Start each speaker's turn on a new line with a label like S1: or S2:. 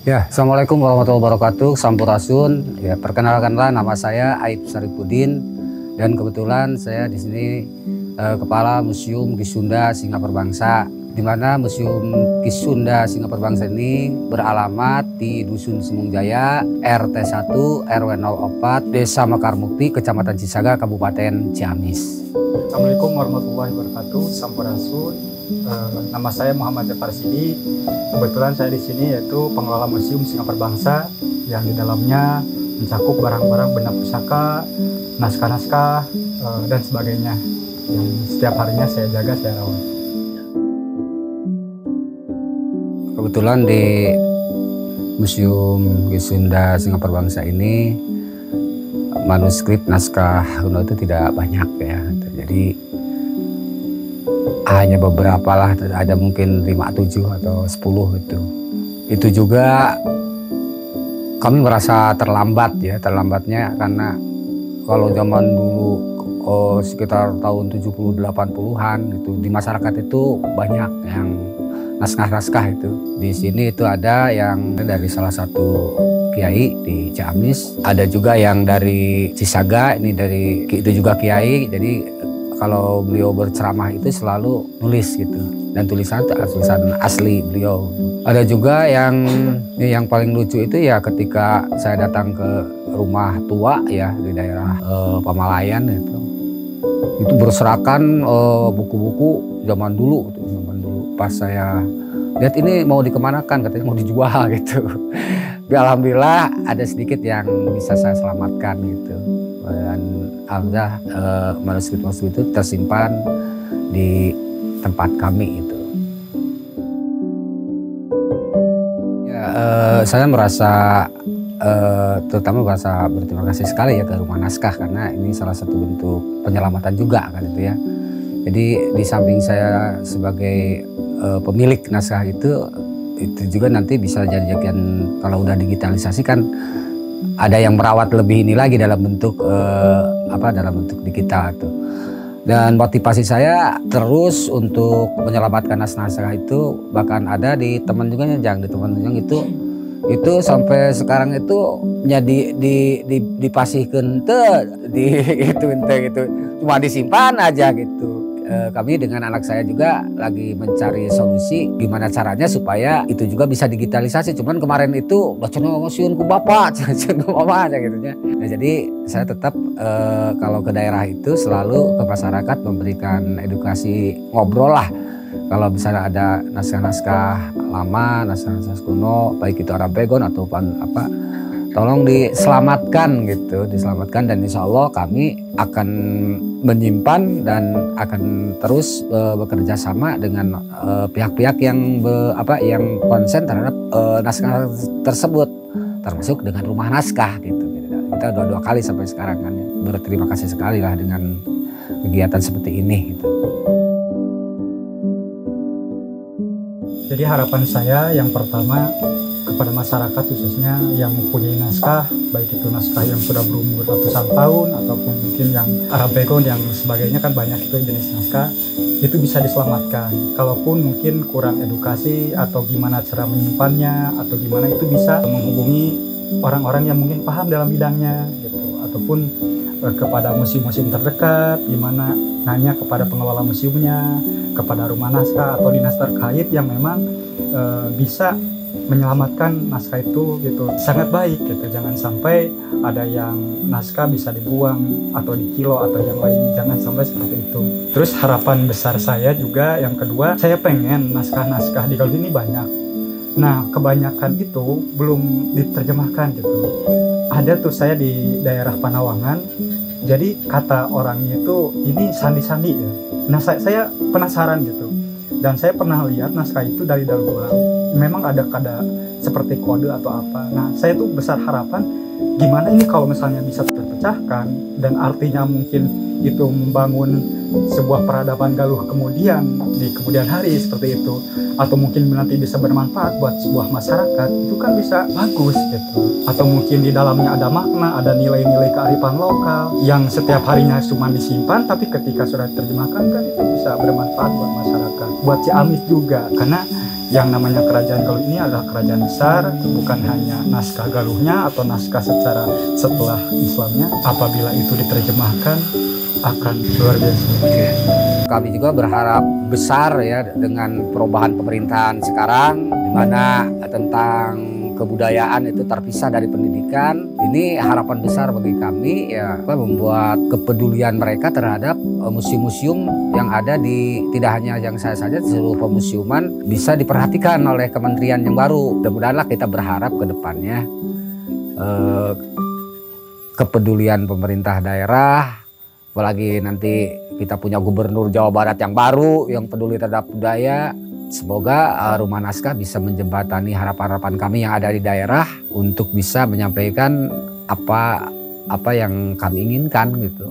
S1: Ya, Assalamualaikum warahmatullahi wabarakatuh. Sampurasun. Ya, perkenalkanlah nama saya Aib Saripudin dan kebetulan saya di sini Kepala Museum Kisunda Singaperbangsa, di mana Museum Kisunda Singaperbangsa ini beralamat di Dusun Semung Jaya, RT 1 RW 04, Desa Mekarmukti, Kecamatan Cisaga, Kabupaten Ciamis.
S2: Assalamualaikum warahmatullahi wabarakatuh. Sampurasun. Nama saya Muhammad Jafar Sidi. Kebetulan saya di sini yaitu pengelola Museum Singaperbangsa yang di dalamnya mencakup barang-barang benda pusaka, naskah-naskah dan sebagainya yang setiap harinya saya jaga, saya rawat.
S1: Kebetulan di Museum Kisunda Singaperbangsa ini manuskrip naskah kuno itu tidak banyak ya. Jadi hanya beberapa lah, ada mungkin 5, 7 atau 10 itu. Itu juga kami merasa terlambat ya, terlambatnya karena kalau zaman dulu sekitar tahun 70-80-an itu di masyarakat itu banyak yang naskah-naskah itu. Di sini itu ada yang dari salah satu kiai di Ciamis, ada juga yang dari Cisaga, ini dari itu juga kiai. Jadi kalau beliau berceramah itu selalu nulis gitu, dan tulisan asli beliau. Ada juga yang paling lucu itu ya ketika saya datang ke rumah tua ya di daerah Pamalayan itu berserakan buku-buku zaman dulu gitu, zaman dulu. Pas saya lihat ini mau dikemanakan, katanya mau dijual gitu. Tapi alhamdulillah ada sedikit yang bisa saya selamatkan gitu. Dan alhamdulillah manuskrip itu tersimpan di tempat kami itu. Ya, saya merasa terutama merasa berterima kasih sekali ya ke Rumah Naskah, karena ini salah satu bentuk penyelamatan juga kan itu ya. Jadi di samping saya sebagai pemilik naskah itu juga nanti bisa jadikan kalau udah digitalisasi kan ada yang merawat lebih ini lagi dalam bentuk dalam bentuk digital tuh. Dan motivasi saya terus untuk menyelamatkan naskah itu, bahkan ada di teman juga di teman itu sampai sekarang itu jadi dipasihkan di itu cuma disimpan aja gitu. Kami dengan anak saya juga lagi mencari solusi gimana caranya supaya itu juga bisa digitalisasi. Cuman kemarin itu bacanya ngosiun ku bapak, ngosiun ku mama aja gitu ya. Nah, jadi saya tetap kalau ke daerah itu selalu ke masyarakat memberikan edukasi, ngobrol lah. Kalau misalnya ada naskah-naskah lama, naskah-naskah kuno, baik itu Arabegon ataupun apa, tolong diselamatkan gitu, diselamatkan, dan insya Allah kami akan menyimpan dan akan terus bekerja sama dengan pihak-pihak yang konsen terhadap naskah tersebut, termasuk dengan Rumah Naskah gitu. Kita dua kali sampai sekarang kan ya. Berterima kasih sekali lah dengan kegiatan seperti ini gitu.
S2: Jadi harapan saya yang pertama kepada masyarakat khususnya yang mempunyai naskah, baik itu naskah yang sudah berumur ratusan tahun ataupun mungkin yang Arabegon yang sebagainya, kan banyak itu jenis naskah, itu bisa diselamatkan. Kalaupun mungkin kurang edukasi atau gimana cara menyimpannya atau gimana, itu bisa menghubungi orang-orang yang mungkin paham dalam bidangnya gitu, ataupun kepada museum-museum terdekat, gimana nanya kepada pengelola museumnya, kepada rumah naskah atau dinas terkait yang memang bisa menyelamatkan naskah itu gitu. Sangat baik gitu, jangan sampai ada yang naskah bisa dibuang atau dikilo atau yang lain, jangan sampai seperti itu. Terus harapan besar saya juga yang kedua, saya pengen naskah-naskah di Galuh ini banyak. Nah, kebanyakan itu belum diterjemahkan gitu. Ada tuh saya di daerah Panawangan, jadi kata orangnya itu ini sandi-sandi ya. Nah, saya penasaran gitu. Dan saya pernah lihat naskah itu dari daluang, memang ada seperti kode atau apa. Nah, saya tuh besar harapan gimana ini kalau misalnya bisa terpecahkan dan artinya mungkin itu membangun sebuah peradaban Galuh kemudian di kemudian hari seperti itu, atau mungkin nanti bisa bermanfaat buat sebuah masyarakat, itu kan bisa bagus gitu. Atau mungkin di dalamnya ada makna, ada nilai-nilai kearifan lokal yang setiap harinya cuma disimpan, tapi ketika sudah diterjemahkan kan itu bisa bermanfaat buat masyarakat, buat Ciamis juga. Karena yang namanya kerajaan Galuh ini adalah kerajaan besar, bukan hanya naskah Galuhnya atau naskah setelah Islamnya. Apabila itu diterjemahkan akan luar biasa.
S1: Kami juga berharap besar ya dengan perubahan pemerintahan sekarang, di mana tentang kebudayaan itu terpisah dari pendidikan. Ini harapan besar bagi kami ya, membuat kepedulian mereka terhadap museum-museum yang ada di, tidak hanya yang saya saja, seluruh pemusiuman bisa diperhatikan oleh kementerian yang baru. Mudah-mudahanlah kita berharap ke depannya kepedulian pemerintah daerah, apalagi nanti kita punya gubernur Jawa Barat yang baru yang peduli terhadap budaya. Semoga Rumah Naskah bisa menjembatani harapan-harapan kami yang ada di daerah untuk bisa menyampaikan apa yang kami inginkan gitu.